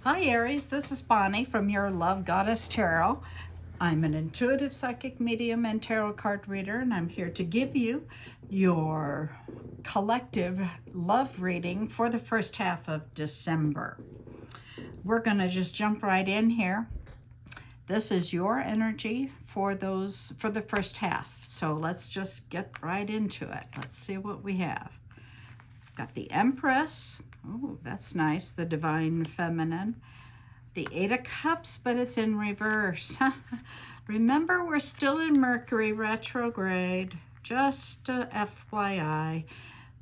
Hi Aries, this is Bonnie from your Love Goddess Tarot. I'm an intuitive psychic medium and tarot card reader, and I'm here to give you your collective love reading for the first half of December. We're going to just jump right in here. This is your energy for the first half. So let's just get right into it. Let's see what we have. We've got the Empress. Oh, that's nice. The Divine Feminine. The Eight of Cups, but it's in reverse. Remember, we're still in Mercury retrograde. Just FYI.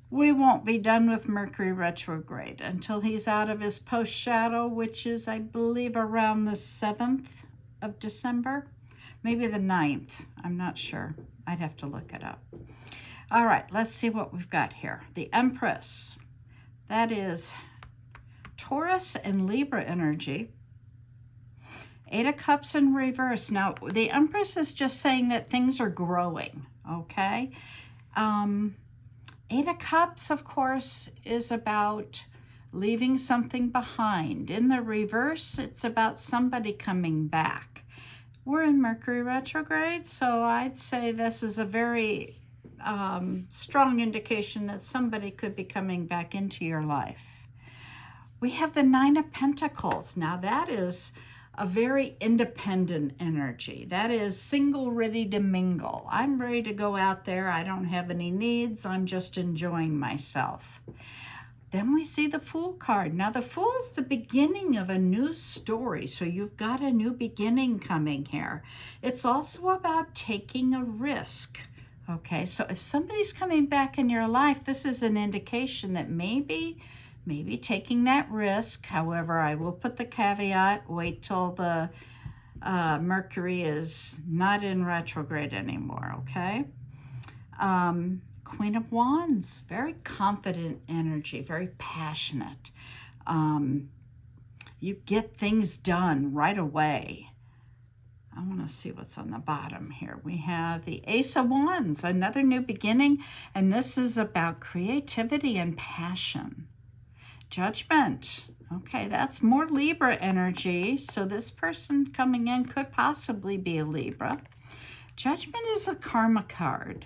We won't be done with Mercury retrograde until he's out of his post-shadow, which is, I believe, around the 7th of December. Maybe the 9th. I'm not sure. I'd have to look it up. All right, let's see what we've got here. The Empress. That is Taurus and Libra energy. Eight of Cups in reverse. Now, the Empress is just saying that things are growing, okay? Eight of Cups, of course, is about leaving something behind. In the reverse, it's about somebody coming back. We're in Mercury retrograde, so I'd say this is a very strong indication that somebody could be coming back into your life. We have the Nine of Pentacles. Now that is a very independent energy. That is single, ready to mingle. I'm ready to go out there. I don't have any needs. I'm just enjoying myself. Then we see the Fool card. Now the Fool is the beginning of a new story. So you've got a new beginning coming here. It's also about taking a risk. Okay, so if somebody's coming back in your life, this is an indication that maybe taking that risk. However, I will put the caveat, wait till the Mercury is not in retrograde anymore, okay? Queen of Wands, very confident energy, very passionate. You get things done right away. I want to see what's on the bottom here. We have the Ace of Wands, another new beginning, and this is about creativity and passion. Judgment. Okay, that's more Libra energy, so this person coming in could possibly be a Libra. Judgment is a karma card.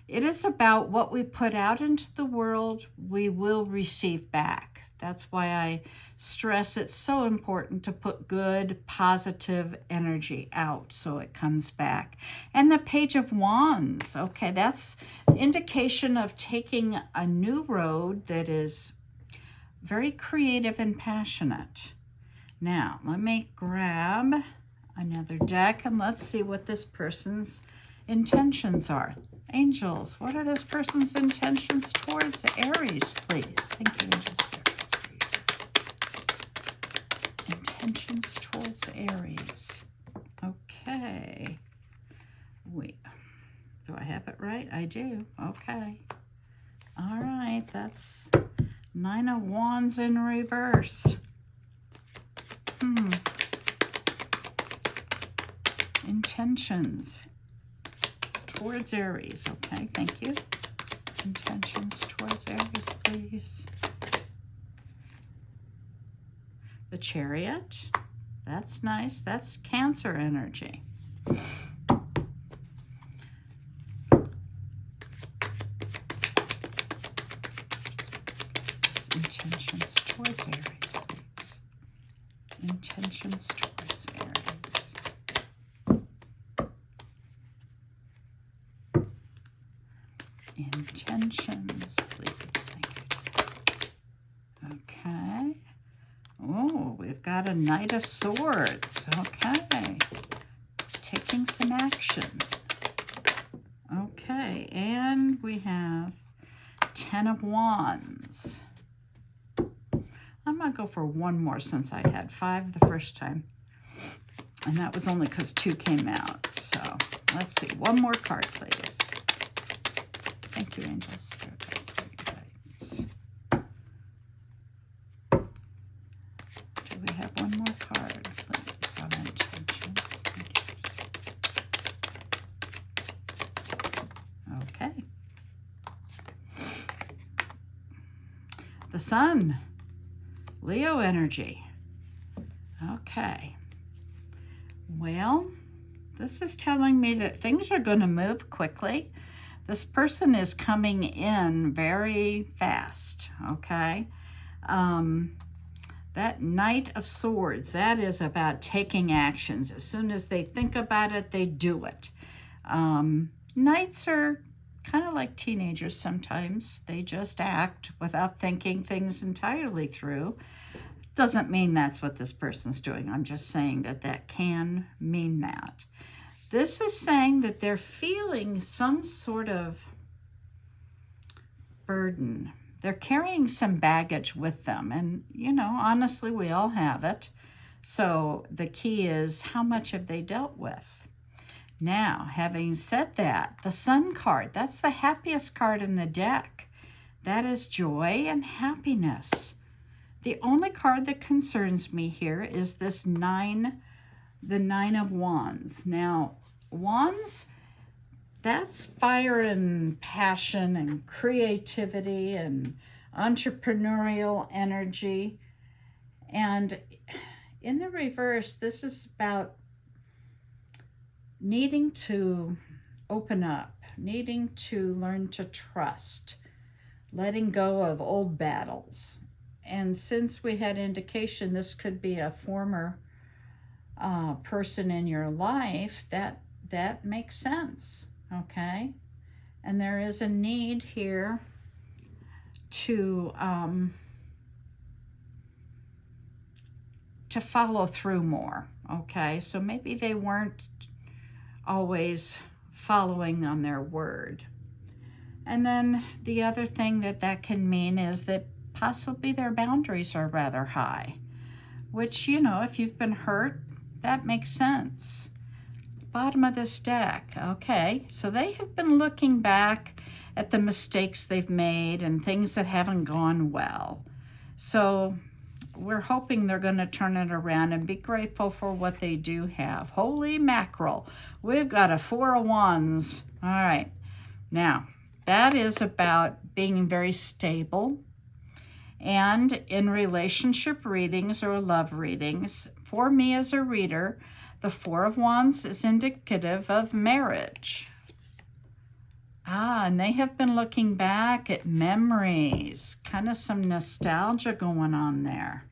It is about what we put out into the world, we will receive back. That's why I stress it's so important to put good, positive energy out so it comes back. And the Page of Wands, okay, that's an indication of taking a new road that is very creative and passionate. Now, let me grab another deck and let's see what this person's intentions are. Angels, what are this person's intentions towards Aries, please? Thank you, Angels. Intentions towards Aries. Okay. Do I have it right? I do. Okay. All right, that's Nine of Wands in reverse. Intentions towards Aries. Okay, thank you. Intentions towards Aries, please. The Chariot. That's nice. That's Cancer energy. Intentions towards Aries, please. Intentions towards Aries. Intentions, please. Thank you. Okay. Oh, we've got a Knight of Swords. Okay. Taking some action. Okay. And we have Ten of Wands. I'm going to go for one more since I had 5 the first time. And that was only because 2 came out. So let's see. One more card, please. Thank you, Angels. That's for your guidance. Do we have one more card, please, on intentions? Okay. The Sun. Leo energy. Okay. Well, this is telling me that things are going to move quickly. This person is coming in very fast, okay? That Knight of Swords, that is about taking actions. As soon as they think about it, they do it. Knights are kind of like teenagers sometimes. They just act without thinking things entirely through. Doesn't mean that's what this person's doing. I'm just saying that that can mean that. This is saying that they're feeling some sort of burden. They're carrying some baggage with them. And, you know, honestly, we all have it. So the key is, how much have they dealt with? Now, having said that, the Sun card, that's the happiest card in the deck. That is joy and happiness. The only card that concerns me here is this the Nine of Wands. Now, Wands, that's fire and passion and creativity and entrepreneurial energy. And in the reverse, this is about needing to open up, needing to learn to trust, letting go of old battles. And since we had indication this could be a former person in your life, that makes sense, okay? And there is a need here to follow through more, okay? So maybe they weren't always following on their word. And then the other thing that can mean is that possibly their boundaries are rather high, which, you know, if you've been hurt, that makes sense. Bottom of this deck, okay, so they have been looking back at the mistakes they've made and things that haven't gone well. So we're hoping they're going to turn it around and be grateful for what they do have. Holy mackerel, we've got a Four of Wands. All right, now that is about being very stable. And in relationship readings or love readings, for me as a reader, the Four of Wands is indicative of marriage. And they have been looking back at memories, kind of some nostalgia going on there.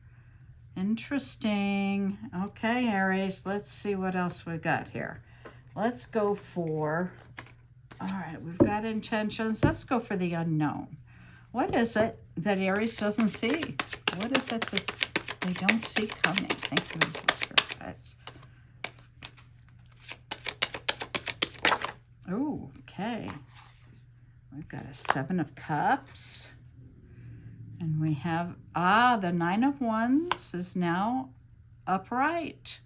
Interesting. Okay, Aries, let's see what else we got here. Let's go for, all right, we've got intentions. Let's go for the unknown. What is it that Aries doesn't see? What is it that they don't see coming? Thank you, Spirit Guides. Oh, okay. We've got a Seven of Cups. And we have, the Nine of Wands is now upright.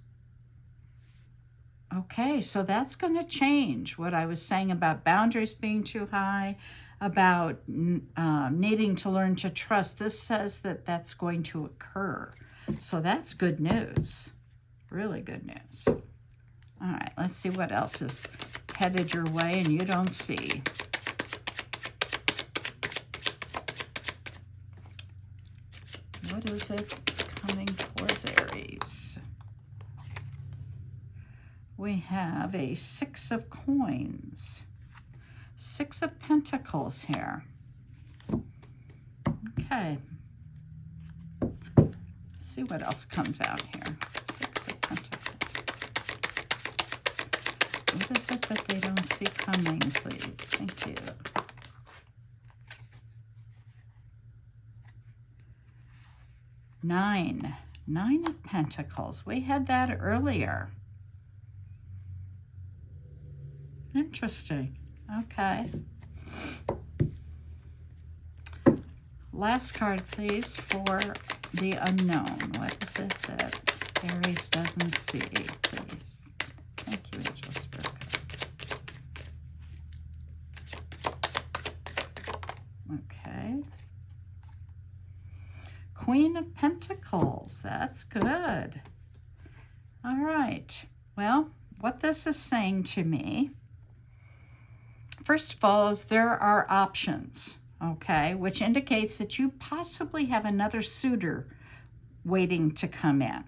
Okay, so that's going to change what I was saying about boundaries being too high, about needing to learn to trust. This says that that's going to occur. So that's good news. Really good news. All right, let's see what else is headed your way and you don't see. What is it that's coming towards Aries? We have a Six of Coins. Six of Pentacles here. Okay. Let's see what else comes out here. Six of Pentacles. What is it that they don't see coming, please? Thank you. Nine of Pentacles. We had that earlier. Interesting. Okay. Last card, please, for the unknown. What is it that Aries doesn't see, please? Thank you, Angel Spirit. Okay. Queen of Pentacles. That's good. All right. Well, what this is saying to me, first of all, is there are options, okay, which indicates that you possibly have another suitor waiting to come in.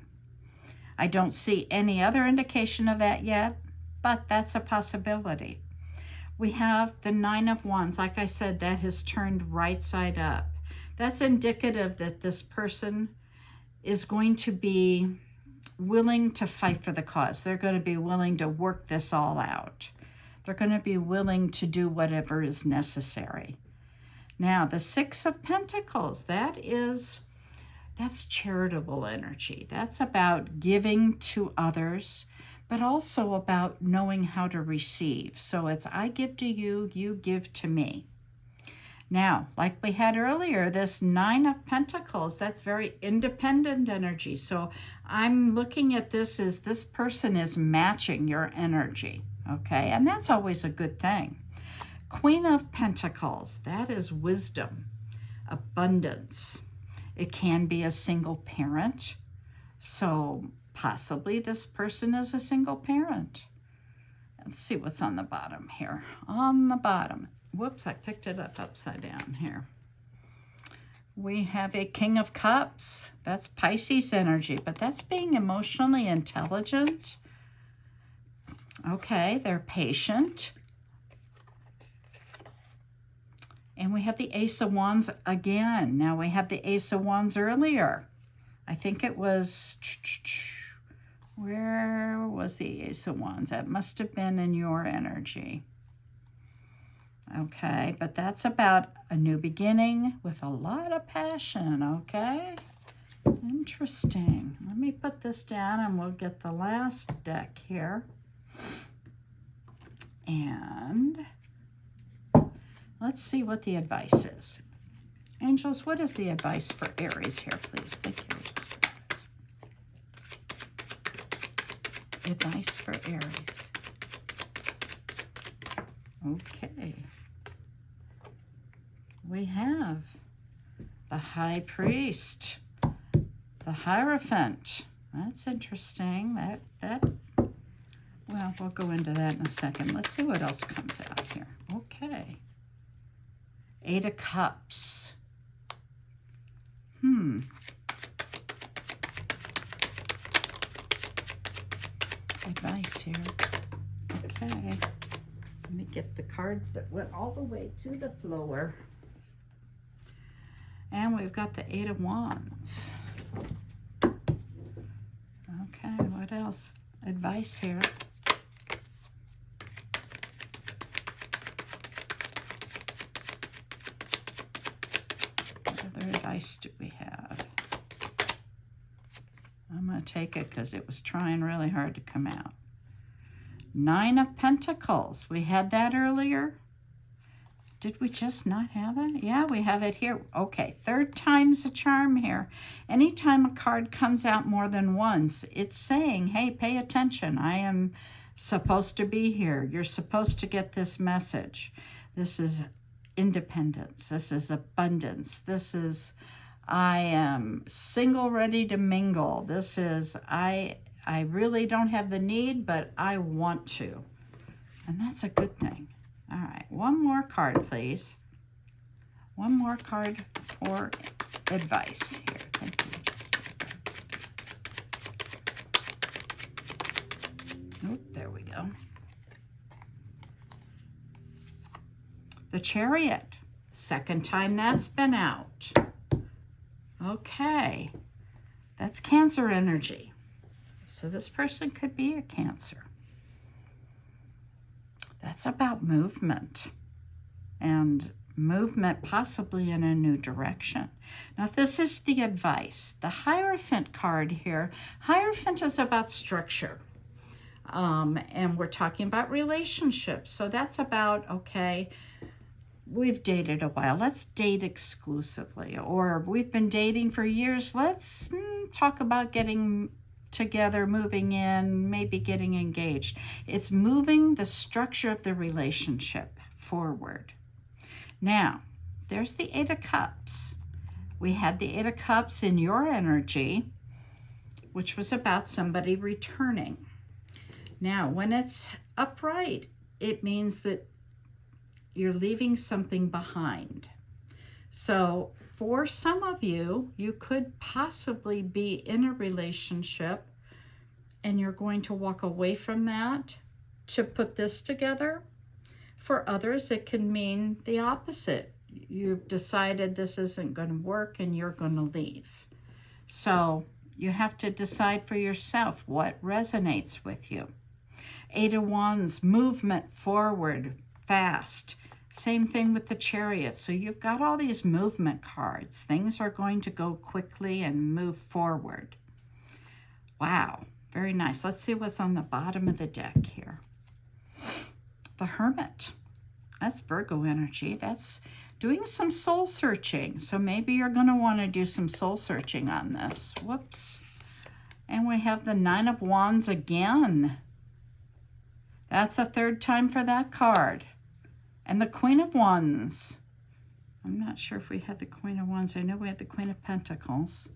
I don't see any other indication of that yet, but that's a possibility. We have the Nine of Wands. Like I said, that has turned right side up. That's indicative that this person is going to be willing to fight for the cause. They're going to be willing to work this all out. They're going to be willing to do whatever is necessary. Now, the Six of Pentacles, that's charitable energy. That's about giving to others, but also about knowing how to receive. So it's I give to you, you give to me. Now, like we had earlier, this Nine of Pentacles, that's very independent energy. So I'm looking at this as this person is matching your energy, okay? And that's always a good thing. Queen of Pentacles, that is wisdom, abundance. It can be a single parent. So possibly this person is a single parent. Let's see what's on the bottom here. On the bottom, whoops, I picked it up upside down here. We have a King of Cups. That's Pisces energy, but that's being emotionally intelligent. Okay, they're patient. And we have the Ace of Wands again. Now we have the Ace of Wands earlier. I think it was, where was the Ace of Wands? That must have been in your energy. Okay, but that's about a new beginning with a lot of passion, okay? Interesting. Let me put this down and we'll get the last deck here. And let's see what the advice is. Angels, what is the advice for Aries here, please? Thank you. Advice for Aries. Okay. We have the High Priest, the Hierophant. That's interesting. Well, we'll go into that in a second. Let's see what else comes out here. Okay. Eight of Cups. Advice here. Okay. Let me get the card that went all the way to the floor. And we've got the Eight of Wands. Okay, what else? Advice here. What other advice do we have? I'm going to take it because it was trying really hard to come out. Nine of Pentacles. We had that earlier. Did we just not have it? Yeah, we have it here. Okay, third time's a charm here. Anytime a card comes out more than once, it's saying, hey, pay attention. I am supposed to be here. You're supposed to get this message. This is independence. This is abundance. This is, I am single, ready to mingle. This is, I really don't have the need, but I want to. And that's a good thing. All right, one more card, please. One more card for advice here. Thank you. Oop, there we go. The Chariot. Second time that's been out. Okay, that's Cancer energy. So this person could be a Cancer. That's about movement, and movement possibly in a new direction. Now, this is the advice. The Hierophant card here, Hierophant is about structure, and we're talking about relationships. So that's about, okay, we've dated a while. Let's date exclusively. Or we've been dating for years. Let's talk about getting together, moving in, maybe getting engaged. It's moving the structure of the relationship forward. Now, there's the Eight of Cups. We had the Eight of Cups in your energy, which was about somebody returning. Now, when it's upright, it means that you're leaving something behind. So for some of you, you could possibly be in a relationship and you're going to walk away from that to put this together. For others, it can mean the opposite. You've decided this isn't going to work and you're going to leave. So you have to decide for yourself what resonates with you. 8 of Wands, movement forward, fast. Same thing with the Chariot. So you've got all these movement cards. Things are going to go quickly and move forward. Wow, very nice. Let's see what's on the bottom of the deck here. The Hermit. That's Virgo energy. That's doing some soul searching. So maybe you're going to want to do some soul searching on this. Whoops. And we have the 9 of Wands again. That's a third time for that card. And the Queen of Wands. I'm not sure if we had the Queen of Wands. I know we had the Queen of Pentacles.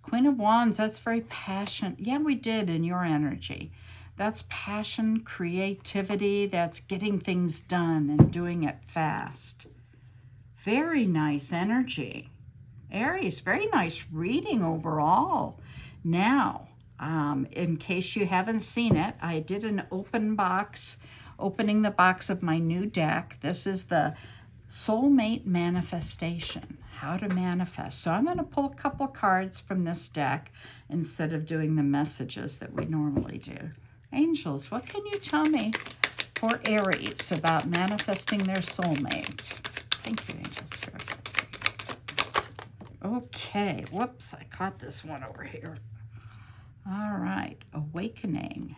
Queen of Wands, that's very passionate. Yeah, we did in your energy. That's passion, creativity, that's getting things done and doing it fast. Very nice energy. Aries, very nice reading overall. Now, in case you haven't seen it, I did an opening the box of my new deck. This is the Soulmate Manifestation, how to manifest. So I'm going to pull a couple cards from this deck instead of doing the messages that we normally do. Angels, what can you tell me for Aries about manifesting their soulmate? Thank you, angels. Okay, whoops, I caught this one over here. All right, awakening.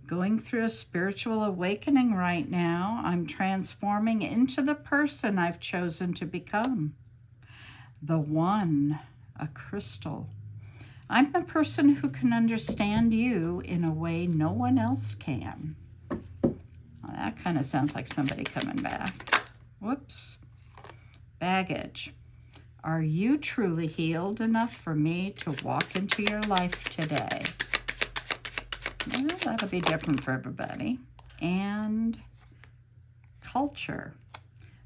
Going through a spiritual awakening right now. I'm transforming into the person I've chosen to become. The One, a crystal. I'm the person who can understand you in a way no one else can. Well, that kind of sounds like somebody coming back. Whoops. Baggage. Are you truly healed enough for me to walk into your life today? Well, that'll be different for everybody. And culture.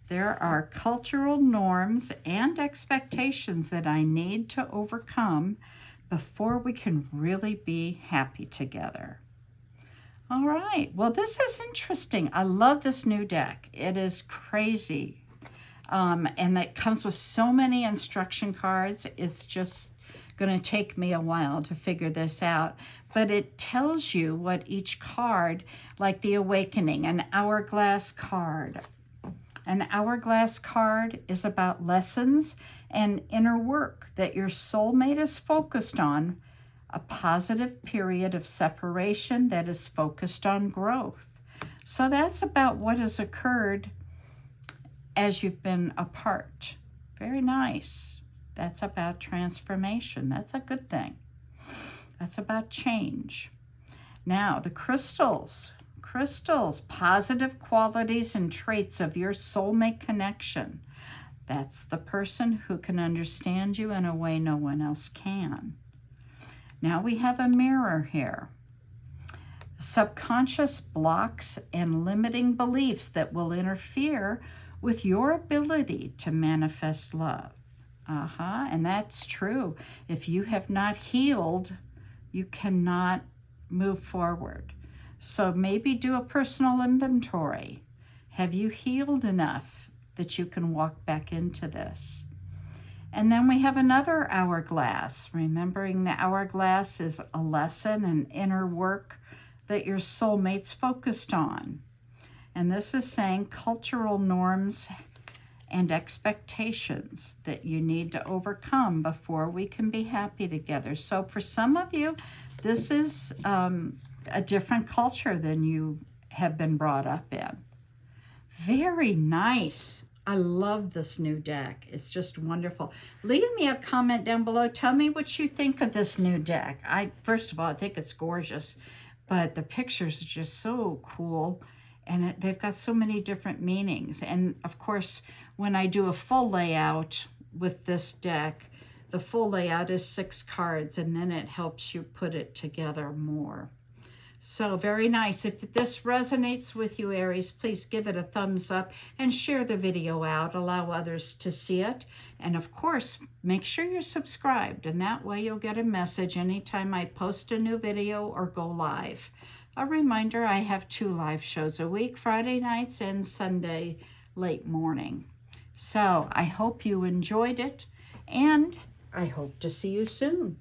There are cultural norms and expectations that I need to overcome before we can really be happy together. All right, well, this is interesting. I love this new deck. It is crazy. And that comes with so many instruction cards. It's just going to take me a while to figure this out. But it tells you what each card, like the Awakening, an hourglass card. An hourglass card is about lessons and inner work that your soulmate is focused on, a positive period of separation that is focused on growth. So that's about what has occurred as you've been apart. Very nice. That's about transformation. That's a good thing. That's about change. Now, the crystals. Crystals, positive qualities and traits of your soulmate connection. That's the person who can understand you in a way no one else can. Now we have a mirror here. Subconscious blocks and limiting beliefs that will interfere with your ability to manifest love. And that's true. If you have not healed, you cannot move forward. So maybe do a personal inventory. Have you healed enough that you can walk back into this? And then we have another hourglass, remembering the hourglass is a lesson and inner work that your soulmate's focused on. And this is saying cultural norms and expectations that you need to overcome before we can be happy together. So for some of you, this is a different culture than you have been brought up in. Very nice. I love this new deck. It's just wonderful. Leave me a comment down below. Tell me what you think of this new deck. First of all, I think it's gorgeous, but the pictures are just so cool. And they've got so many different meanings. And of course, when I do a full layout with this deck, the full layout is 6 cards, and then it helps you put it together more. So very nice. If this resonates with you, Aries, please give it a thumbs up and share the video out. Allow others to see it. And of course, make sure you're subscribed, and that way you'll get a message anytime I post a new video or go live. A reminder, I have 2 live shows a week, Friday nights and Sunday late morning. So I hope you enjoyed it, and I hope to see you soon.